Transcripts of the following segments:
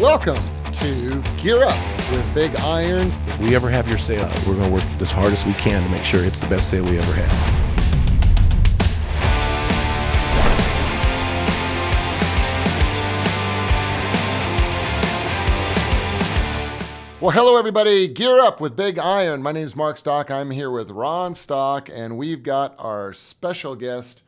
Welcome to Gear Up with Big Iron. If we ever have your sale, we're going to work as hard as we can to make sure it's the best sale we ever had. Well, hello, everybody. Gear Up with Big Iron. My name is Mark Stock. I'm here with Ron Stock, and we've got our special guest,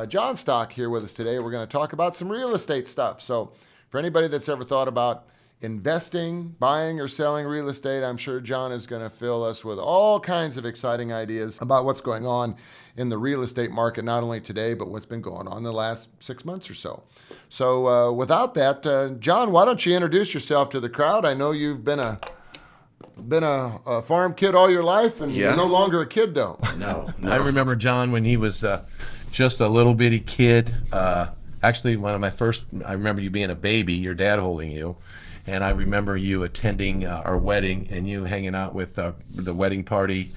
John Stock, here with us today. We're going to talk about some real estate stuff. So for anybody that's ever thought about investing, buying, or selling real estate, I'm sure John is going to fill us with all kinds of exciting ideas about what's going on in the real estate market, not only today, but what's been going on the last 6 months or so. So without that, John, why don't you introduce yourself to the crowd? I know you've been a farm kid all your life, and You're no longer a kid, though. No. I remember John when he was just a little bitty kid. Actually, I remember you being a baby, your dad holding you. And I remember you attending our wedding and you hanging out with the wedding party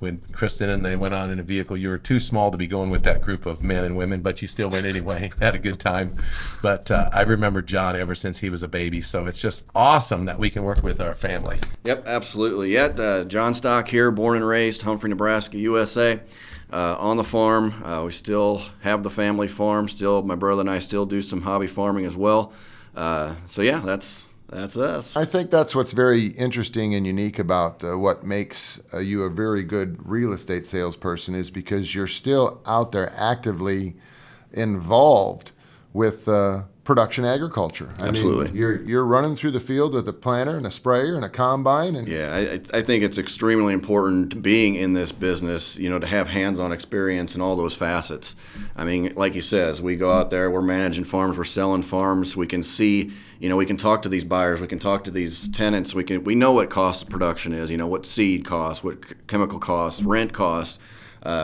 when Kristen and they went on in a vehicle. You were too small to be going with that group of men and women, but you still went anyway. Had a good time. But I remember John ever since he was a baby. So it's just awesome that we can work with our family. Yep, absolutely. John Stock here, born and raised, Humphrey, Nebraska, USA. On the farm, we still have the family farm. Still, my brother and I still do some hobby farming as well. That's us. I think that's what's very interesting and unique about what makes you a very good real estate salesperson is because you're still out there actively involved with production agriculture. Absolutely. I mean, you're running through the field with a planter and a sprayer and a combine. And I think it's extremely important being in this business, to have hands-on experience in all those facets. I mean, like you said, as we go out there, we're managing farms, we're selling farms, we can see, we can talk to these buyers, we can talk to these tenants, we know what cost of production is, what seed costs, what chemical costs, rent costs.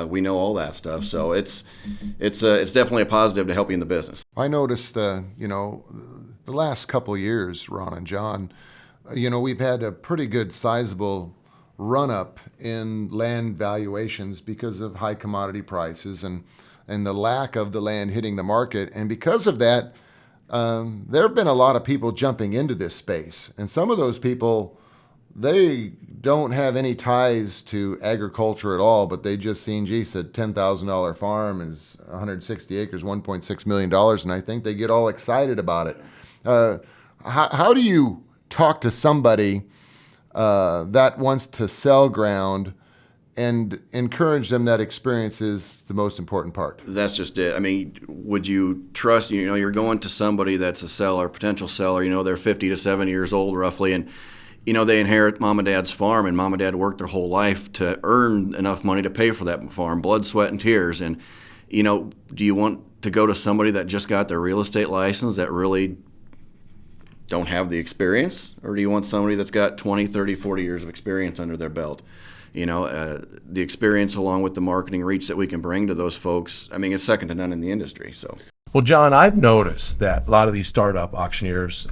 We know all that stuff, so it's definitely a positive to help you in the business. I noticed, the last couple of years, Ron and John, we've had a pretty good sizable run-up in land valuations because of high commodity prices and the lack of the land hitting the market. And because of that, there have been a lot of people jumping into this space. And some of those people, they don't have any ties to agriculture at all, but they just seen, said $10,000 farm is 160 acres, $1.6 million, and I think they get all excited about it. How do you talk to somebody that wants to sell ground and encourage them that experience is the most important part? That's just it. I mean, would you trust, you're going to somebody that's a seller, potential seller, they're 50 to 70 years old roughly, and they inherit mom and dad's farm, and mom and dad worked their whole life to earn enough money to pay for that farm, blood, sweat, and tears. And, do you want to go to somebody that just got their real estate license that really don't have the experience? Or do you want somebody that's got 20, 30, 40 years of experience under their belt? The experience along with the marketing reach that we can bring to those folks, I mean, it's second to none in the industry. So, well, John, I've noticed that a lot of these startup auctioneers,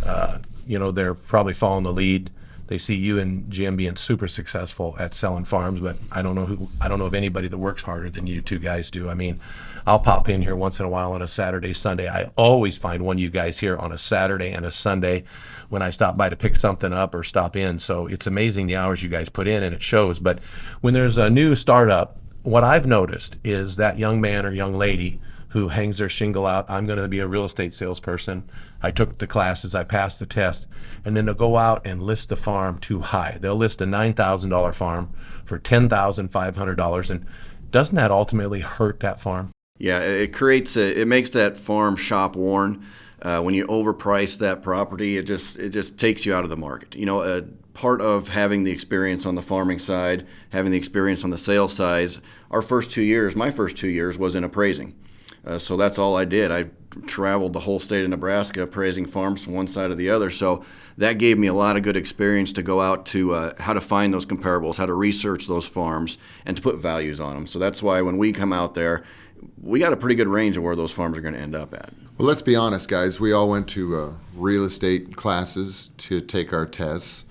they're probably following the lead. They see you and Jim being super successful at selling farms, but I don't know of anybody that works harder than you two guys do. I mean, I'll pop in here once in a while on a Saturday, Sunday. I always find one of you guys here on a Saturday and a Sunday when I stop by to pick something up or stop in. So it's amazing the hours you guys put in, and it shows. But when there's a new startup, what I've noticed is that young man or young lady who hangs their shingle out, I'm going to be a real estate salesperson. I took the classes, I passed the test, and then they'll go out and list the farm too high. They'll list a $9,000 farm for $10,500, and doesn't that ultimately hurt that farm? Yeah, it makes that farm shop worn. When you overprice that property, it just takes you out of the market. Part of having the experience on the farming side, having the experience on the sales side, my first 2 years was in appraising. So that's all I did. I traveled the whole state of Nebraska appraising farms from one side to the other. So that gave me a lot of good experience to go out to how to find those comparables, how to research those farms, and to put values on them. So that's why when we come out there, we got a pretty good range of where those farms are going to end up at. Well, let's be honest, guys. We all went to real estate classes to take our tests.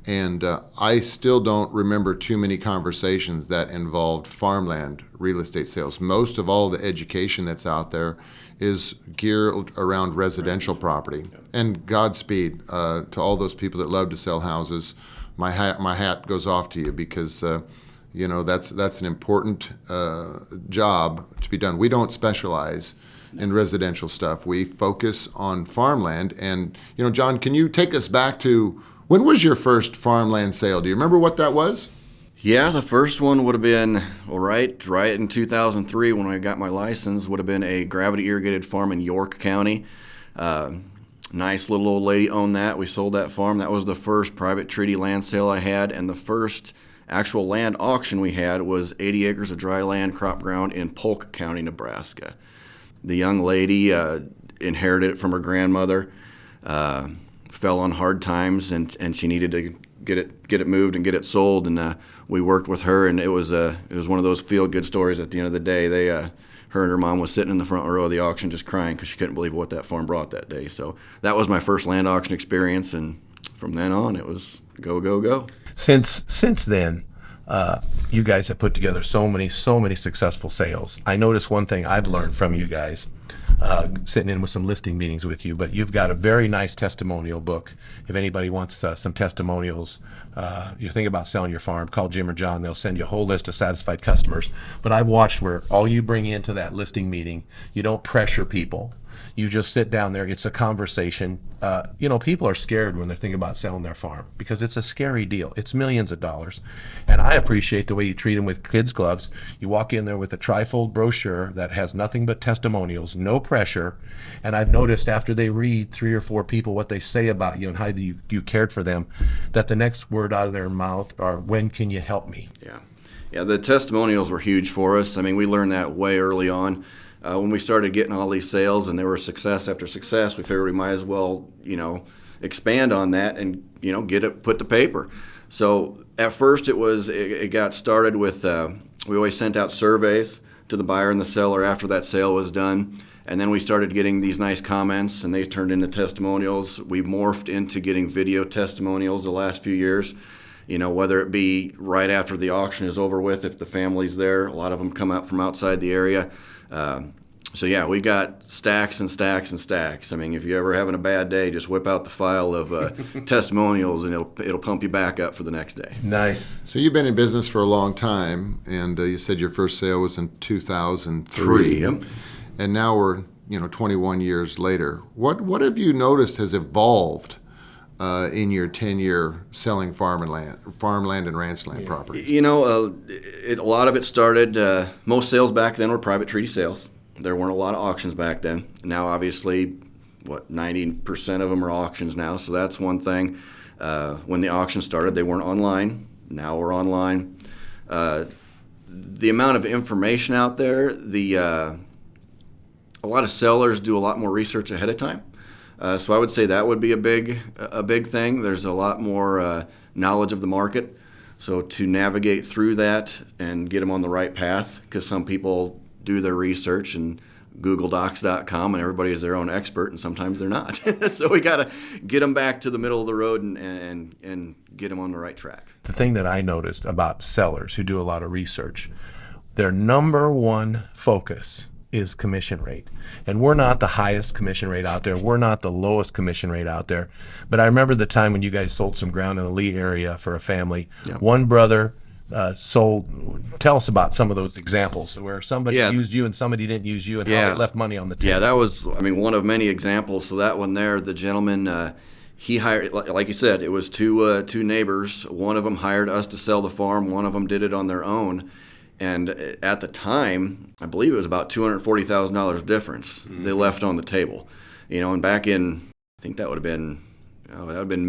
And I still don't remember too many conversations that involved farmland real estate sales. Most of all the education that's out there is geared around residential property. And Godspeed to all those people that love to sell houses. My hat goes off to you because that's an important job to be done. We don't specialize in residential stuff. We focus on farmland. And John, can you take us back to when was your first farmland sale? Do you remember what that was? Yeah, the first one would have been, right in 2003 when I got my license, would have been a gravity irrigated farm in York County. Nice little old lady owned that. We sold that farm. That was the first private treaty land sale I had, and the first actual land auction we had was 80 acres of dry land crop ground in Polk County, Nebraska. The young lady inherited it from her grandmother, fell on hard times, and she needed to get it moved and get it sold, and we worked with her, and it was one of those feel-good stories. At the end of the day, her and her mom was sitting in the front row of the auction just crying because she couldn't believe what that farm brought that day. So that was my first land auction experience, and from then on, it was go, go, go. Since then, you guys have put together so many successful sales. I noticed one thing I've learned from you guys, sitting in with some listing meetings with you, but you've got a very nice testimonial book. If anybody wants some testimonials, you think about selling your farm, call Jim or John. They'll send you a whole list of satisfied customers. But I've watched where all you bring into that listing meeting, you don't pressure people. You just sit down there. It's a conversation. People are scared when they're thinking about selling their farm because it's a scary deal. It's millions of dollars. And I appreciate the way you treat them with kids' gloves. You walk in there with a trifold brochure that has nothing but testimonials, no pressure. And I've noticed after they read 3 or 4 people what they say about you and how you cared for them, that the next word out of their mouth are, when can you help me? Yeah, the testimonials were huge for us. I mean, we learned that way early on. When we started getting all these sales and there were success after success, we figured we might as well, expand on that and, get it put to paper. So at first it got started with, we always sent out surveys to the buyer and the seller after that sale was done. And then we started getting these nice comments and they turned into testimonials. We morphed into getting video testimonials the last few years. Whether it be right after the auction is over with, if the family's there, a lot of them come out from outside the area. So yeah, we got stacks and stacks and stacks. I mean, if you're ever having a bad day, just whip out the file of testimonials, and it'll pump you back up for the next day. Nice. So you've been in business for a long time, and you said your first sale was in 2003. Yep. And now we're 21 years later. What have you noticed has evolved in your 10-year selling farmland and ranch land properties? A lot of it started, most sales back then were private treaty sales. There weren't a lot of auctions back then. Now, obviously, 90% of them are auctions now, so that's one thing. When the auction started, they weren't online. Now we're online. The amount of information out there, a lot of sellers do a lot more research ahead of time. So I would say that would be a big thing. There's a lot more knowledge of the market. So to navigate through that and get them on the right path, because some people do their research and GoogleDocs.com and everybody is their own expert, and sometimes they're not. So we got to get them back to the middle of the road and get them on the right track. The thing that I noticed about sellers who do a lot of research, their number one focus is commission rate. And we're not the highest commission rate out there. We're not the lowest commission rate out there. But I remember the time when you guys sold some ground in the Lee area for a family. Yeah. One brother sold. Tell us about some of those examples where somebody used you and somebody didn't use you, and how they left money on the table. Yeah, that was, one of many examples. So that one there, the gentleman, he hired, like you said, it was two neighbors. One of them hired us to sell the farm. One of them did it on their own. And at the time, I believe it was about $240,000 difference they left on the table. And back in, I think that would have been,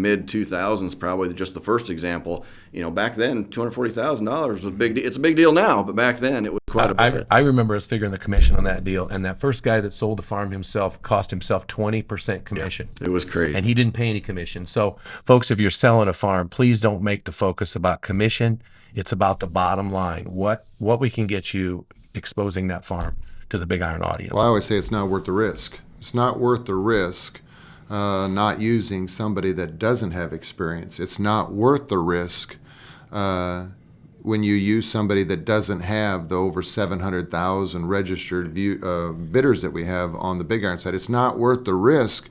mid 2000s, probably just the first example. Back then, $240,000 was a big deal. It's a big deal now, but back then it was quite a bit. I remember us figuring the commission on that deal, and that first guy that sold the farm himself cost himself 20% commission. Yeah, it was crazy. And he didn't pay any commission. So, folks, if you're selling a farm, please don't make the focus about commission. It's about the bottom line. What we can get you exposing that farm to the Big Iron audience. Well, I always say it's not worth the risk. It's not worth the risk not using somebody that doesn't have experience. It's not worth the risk when you use somebody that doesn't have the over 700,000 registered bidders that we have on the Big Iron side, it's not worth the risk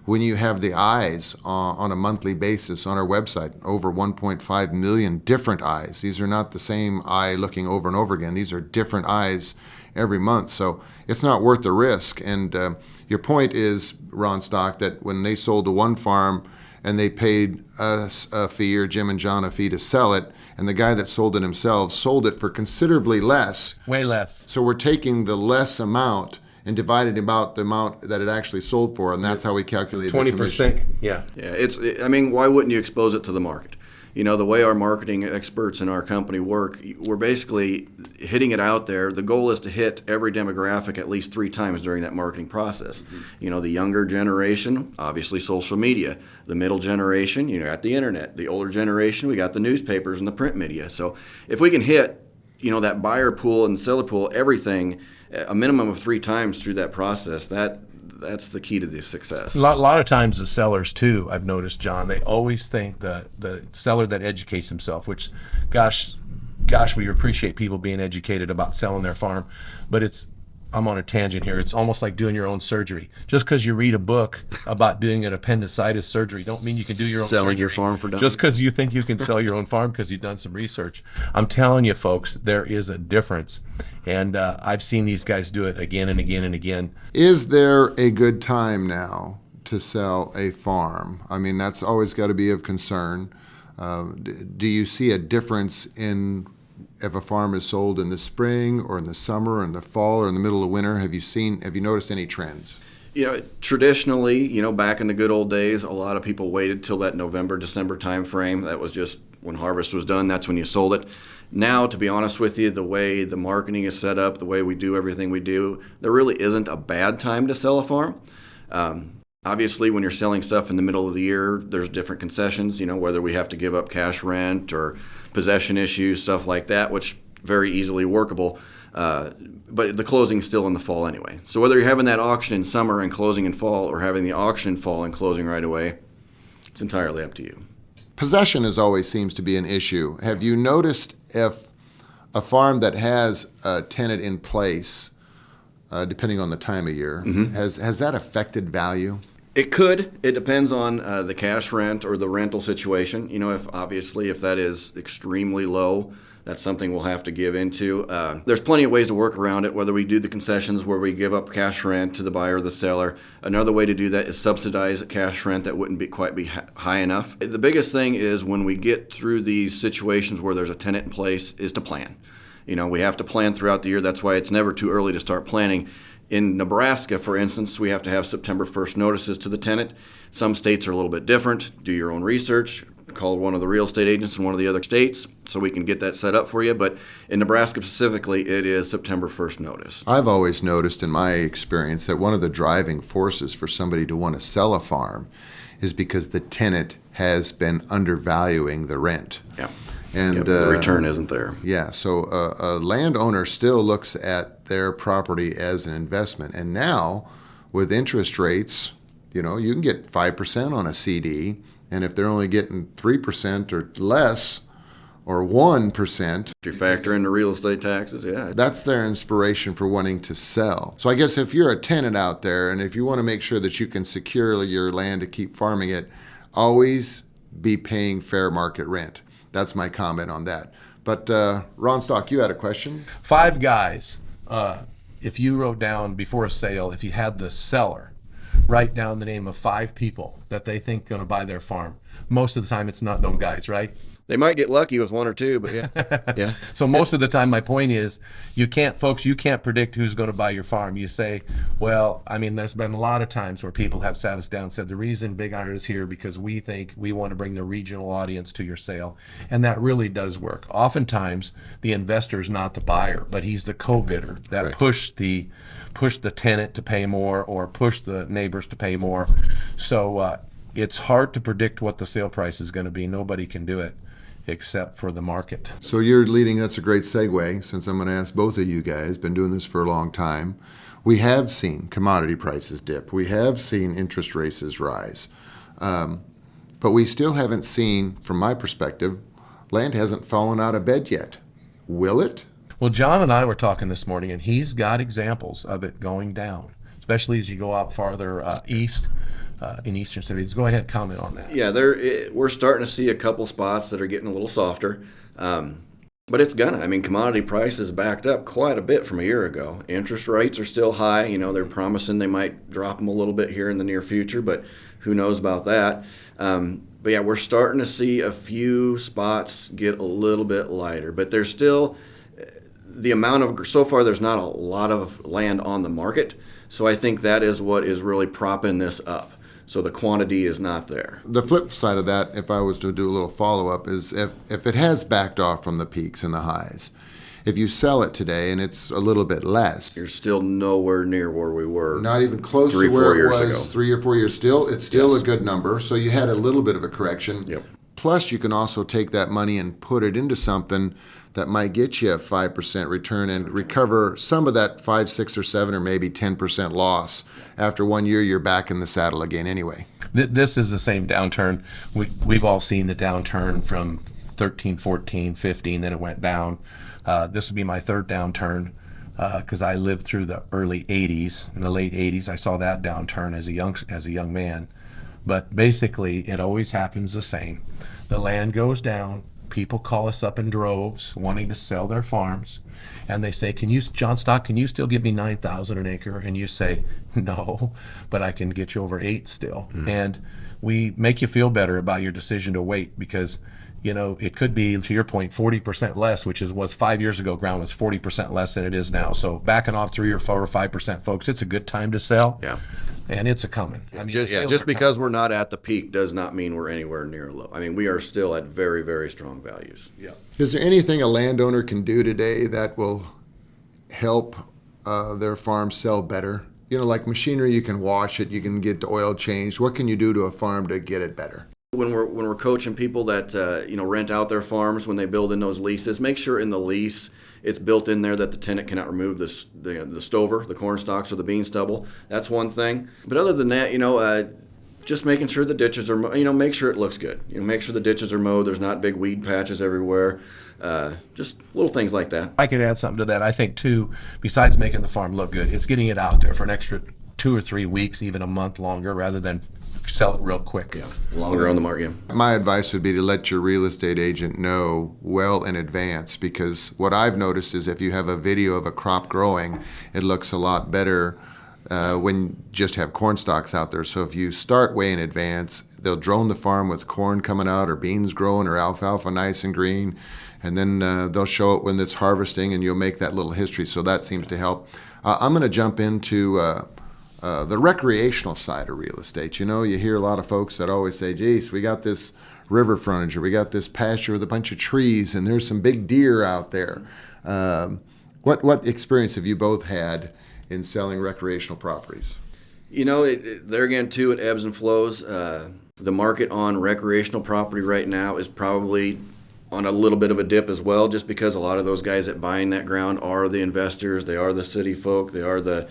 when you have the eyes on a monthly basis on our website, over 1.5 million different eyes. These are not the same eye looking over and over again. These are different eyes every month. So it's not worth the risk. And your point is, Ron Stock, that when they sold to one farm and they paid us a fee, or Jim and John a fee to sell it, and the guy that sold it himself sold it for considerably less. Way less. So we're taking the less amount and dividing about the amount that it actually sold for, and that's how we calculate 20%. Yeah. Yeah, I mean, why wouldn't you expose it to the market? You know, the way our marketing experts in our company work, we're basically hitting it out there. The goal is to hit every demographic at least 3 times during that marketing process. Mm-hmm. You know, the younger generation, obviously social media. The middle generation, you got the internet. The older generation, we got the newspapers and the print media. So if we can hit, you know, that buyer pool and seller pool, everything, a minimum of 3 times through that process, that's the key to the success. A lot of times the sellers too, I've noticed, John, they always think the seller that educates himself, which gosh, we appreciate people being educated about selling their farm, but I'm on a tangent here. It's almost like doing your own surgery. Just because you read a book about doing an appendicitis surgery don't mean you can do your own Selling surgery. your farm for dummies. Just because you think you can sell your own farm because you've done some research. I'm telling you, folks, there is a difference. And I've seen these guys do it again and again and again. Is there a good time now to sell a farm? I mean, that's always got to be of concern. Do you see a difference in if a farm is sold in the spring or in the summer or in the fall or in the middle of winter? Have you noticed any trends? You know, traditionally, you know, back in the good old days, a lot of people waited till that November, December time frame. That was just when harvest was done. That's when you sold it. Now, to be honest with you, the way the marketing is set up, the way we do everything we do, there really isn't a bad time to sell a farm. Obviously, when you're selling stuff in the middle of the year, there's different concessions, you know, whether we have to give up cash rent or possession issues, stuff like that, which very easily workable. But the closing's still in the fall anyway. So whether you're having that auction in summer and closing in fall, or having the auction in fall and closing right away, it's entirely up to you. Possession always seems to be an issue. Have you noticed if a farm that has a tenant in place, depending on the time of year, has that affected value? It could. It depends on the cash rent or the rental situation. You know, if that is extremely low, that's something we'll have to give into. There's plenty of ways to work around it, whether we do the concessions where we give up cash rent to the buyer or the seller. Another way to do that is subsidize cash rent that wouldn't be quite high enough. The biggest thing is when we get through these situations where there's a tenant in place is to plan. You know, we have to plan throughout the year. That's why it's never too early to start planning. In Nebraska, for instance, we have to have September 1st notices to the tenant. Some states are a little bit different. Do your own research. Call one of the real estate agents in one of the other states so we can get that set up for you. But in Nebraska specifically, it is September 1st notice. I've always noticed in my experience that one of the driving forces for somebody to want to sell a farm is because the tenant has been undervaluing the rent. Yeah. And the return isn't there. Yeah, so a landowner still looks at their property as an investment. And now, with interest rates, you know, you can get 5% on a CD, and if they're only getting 3% or less, or 1%, If you factor in the real estate taxes, yeah. that's their inspiration for wanting to sell. So I guess if you're a tenant out there, and if you want to make sure that you can secure your land to keep farming it, always be paying fair market rent. That's my comment on that. But Ron Stock, you had a question? 5 guys, if you wrote down before a sale, if you had the seller write down the name of 5 people that they think going to buy their farm, most of the time it's not known guys, right? They might get lucky with 1 or 2, but yeah. Yeah. So most of the time, my point is, you can't predict who's going to buy your farm. You say, well, I mean, there's been a lot of times where people have sat us down and said, the reason Big Iron is here because we think we want to bring the regional audience to your sale. And that really does work. Oftentimes, the investor is not the buyer, but he's the co-bidder that Right. push the tenant to pay more or push the neighbors to pay more. So it's hard to predict what the sale price is going to be. Nobody can do it except for the market. So you're leading, that's a great segue, since I'm going to ask both of you guys, been doing this for a long time. We have seen commodity prices dip. We have seen interest rates rise. But we still haven't seen, from my perspective, land hasn't fallen out of bed yet. Will it? Well, John and I were talking this morning, and he's got examples of it going down, especially as you go out farther east in eastern cities. Go ahead, comment on that. Yeah, we're starting to see a couple spots that are getting a little softer. But it's gonna. I mean, commodity prices backed up quite a bit from a year ago. Interest rates are still high. You know, they're promising they might drop them a little bit here in the near future, but who knows about that. But yeah, we're starting to see a few spots get a little bit lighter. But there's still the amount of, so far there's not a lot of land on the market. So I think that is what is really propping this up. So the quantity is not there. The flip side of that, if I was to do a little follow-up, is if it has backed off from the peaks and the highs, if you sell it today and it's a little bit less, You're still nowhere near where we were. not even close Three, to where 4 it years was ago. 3 or 4 years still, it's still Yes. a good number. So you had a little bit of a correction. Yep. Plus, you can also take that money and put it into something that might get you a 5% return and recover some of that 5, 6, or 7, or maybe 10% loss. After 1 year, you're back in the saddle again anyway. This is the same downturn. We've all seen the downturn from 13, 14, 15, then it went down. This would be my third downturn because I lived through the early 80s. In the late 80s, I saw that downturn as a young man. But basically, it always happens the same. The land goes down. People call us up in droves wanting to sell their farms, and they say, John Stock, can you still give me 9,000 an acre? And you say, no, but I can get you over 8 still. And we make you feel better about your decision to wait because, you know, it could be, to your point, 40% less, which was 5 years ago, ground was 40% less than it is now. So backing off 3 or 4 or 5%, folks, it's a good time to sell. Yeah. And it's a coming. I mean, Just, the sales just are because we're not at the peak does not mean we're anywhere near low. I mean, we are still at very, very strong values. coming. Is there anything a landowner can do today that will help their farm sell better? You know, like machinery, you can wash it, you can get the oil changed. What can you do to a farm to get it better? When we're coaching people that rent out their farms when they build in those leases, make sure in the lease it's built in there that the tenant cannot remove the stover, the corn stalks, or the bean stubble. That's one thing. But other than that, just making sure the ditches are, make sure it looks good. Make sure the ditches are mowed. There's not big weed patches everywhere. Just little things like that. I could add something to that. I think, too, besides making the farm look good, it's getting it out there for an extra 2 or 3 weeks, even a month longer, rather than sell it real quick. Yeah, longer on the market. Yeah. My advice would be to let your real estate agent know well in advance, because what I've noticed is if you have a video of a crop growing, it looks a lot better when you just have corn stalks out there. So if you start way in advance, they'll drone the farm with corn coming out or beans growing or alfalfa nice and green, and then they'll show it when it's harvesting, and you'll make that little history. So that seems to help. I'm going to jump into the recreational side of real estate. You hear a lot of folks that always say, geez, we got this river frontage, or we got this pasture with a bunch of trees, and there's some big deer out there. What experience have you both had in selling recreational properties? There again, too, it ebbs and flows. The market on recreational property right now is probably on a little bit of a dip as well, just because a lot of those guys that buying that ground are the investors, they are the city folk, they are the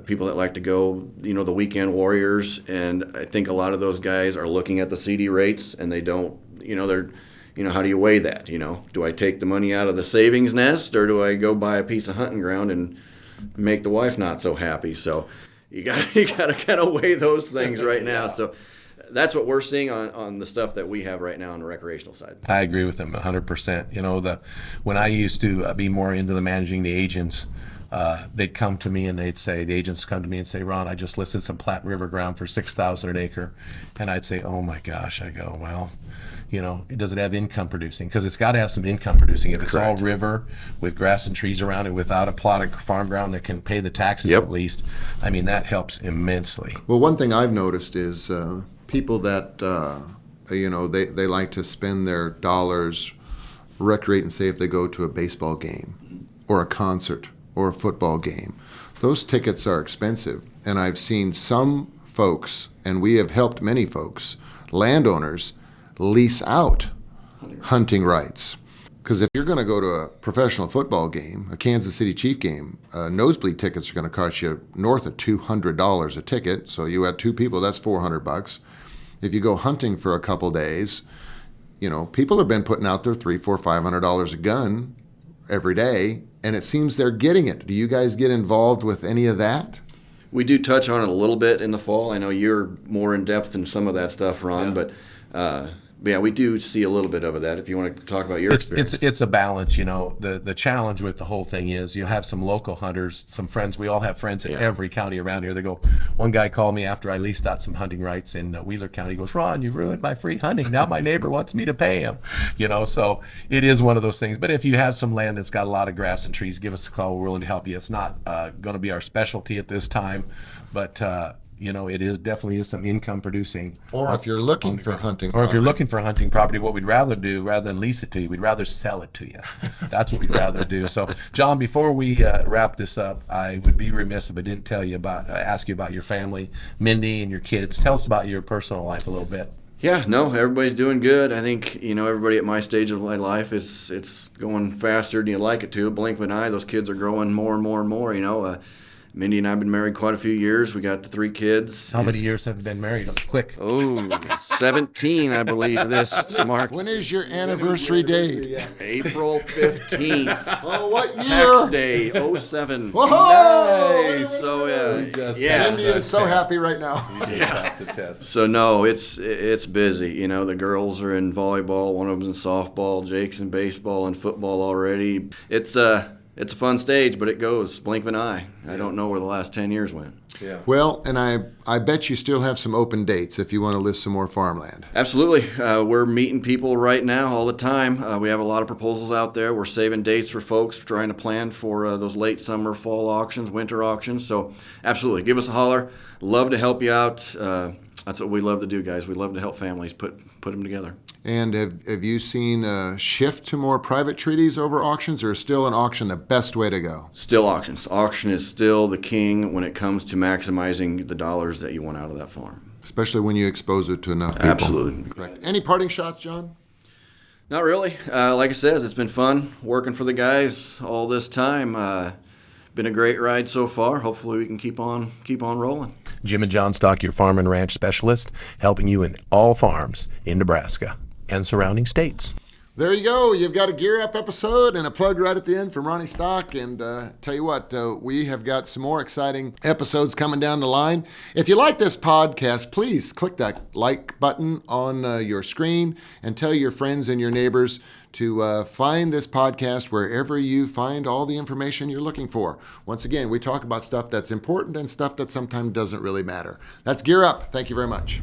people that like to go, the weekend warriors. And I think a lot of those guys are looking at the CD rates, and they don't, how do you weigh that? Do I take the money out of the savings nest, or do I go buy a piece of hunting ground and make the wife not so happy? So you got to kind of weigh those things right now. So that's what we're seeing on the stuff that we have right now on the recreational side. I agree with them 100%. When I used to be more into the managing the agents, they'd come to me and the agents come to me and say, Ron, I just listed some Platte River ground for $6,000 an acre. And I'd say, oh my gosh. I go, well, does it have income producing? Because it's got to have some income producing. If it's Correct. all river with grass and trees around it without a plot of farm ground that can pay the taxes Yep. at least, I mean, that helps immensely. Well, one thing I've noticed is people that, they like to spend their dollars recreating, say if they go to a baseball game or a concert or a football game. Those tickets are expensive. And I've seen some folks, and we have helped many folks, landowners, lease out hunting rights. Because if you're going to go to a professional football game, a Kansas City Chief game, nosebleed tickets are going to cost you north of $200 a ticket. So you had 2 people, that's $400. If you go hunting for a couple days, you know, people have been putting out their $300, $400, $500 a gun every day, and it seems they're getting it. Do you guys get involved with any of that? We do touch on it a little bit in the fall. I know you're more in depth in some of that stuff, Ron, but yeah, we do see a little bit of that. If you want to talk about your experience, It's a balance, you know. The challenge with the whole thing is you have some local hunters, some friends. We all have friends in every county around here. They go. One guy called me after I leased out some hunting rights in Wheeler County. He goes, "Ron, you ruined my free hunting. Now my neighbor wants me to pay him." You know, so it is one of those things. But if you have some land that's got a lot of grass and trees, give us a call. We're willing to help you. It's not going to be our specialty at this time, but you know, it is definitely is some income producing. Or if you're looking for hunting, Or if you're looking for hunting property, what we'd rather do, rather than lease it to you, we'd rather sell it to you. That's what we'd rather do. So, John, before we wrap this up, I would be remiss if I didn't tell you about, ask you about your family, Mindy and your kids. Tell us about your personal life a little bit. yeah, no, everybody's doing good. I think, you know, everybody at my stage of my life, it's going faster than you like it to. Blink of an eye, those kids are growing more and more and more, you know. Mindy and I have been married quite a few years. We got the 3 kids. How many years have you been married? Quick. Oh, 17, I believe this marks. when is your anniversary date? April 15th. Oh, what Tax year? Day, 07. Whoa! So, just yeah. Mindy is so happy right now. Pass the test. So, no, it's busy. You know, the girls are in volleyball. One of them's in softball. Jake's in baseball and football already. It's a fun stage, but it goes blink of an eye. I don't know where the last 10 years went. Yeah. Well, and I bet you still have some open dates if you want to list some more farmland. Absolutely. We're meeting people right now all the time. We have a lot of proposals out there. We're saving dates for folks trying to plan for those late summer, fall auctions, winter auctions. So absolutely, give us a holler. Love to help you out. That's what we love to do, guys. We love to help families put them together. And have you seen a shift to more private treaties over auctions, or is still an auction the best way to go? Still auctions. Auction is still the king when it comes to maximizing the dollars that you want out of that farm. Especially when you expose it to enough people. Absolutely. Correct. Any parting shots, John? Not really. Like I said, it's been fun working for the guys all this time. Been a great ride so far. Hopefully we can keep on rolling. Jim and John Stock, your farm and ranch specialist, helping you in all farms in Nebraska and surrounding states. There you go. You've got a Gear Up episode and a plug right at the end from Ronnie Stock. And tell you what, we have got some more exciting episodes coming down the line. If you like this podcast, please click that like button on your screen and tell your friends and your neighbors to find this podcast wherever you find all the information you're looking for. Once again, we talk about stuff that's important and stuff that sometimes doesn't really matter. That's Gear Up. Thank you very much.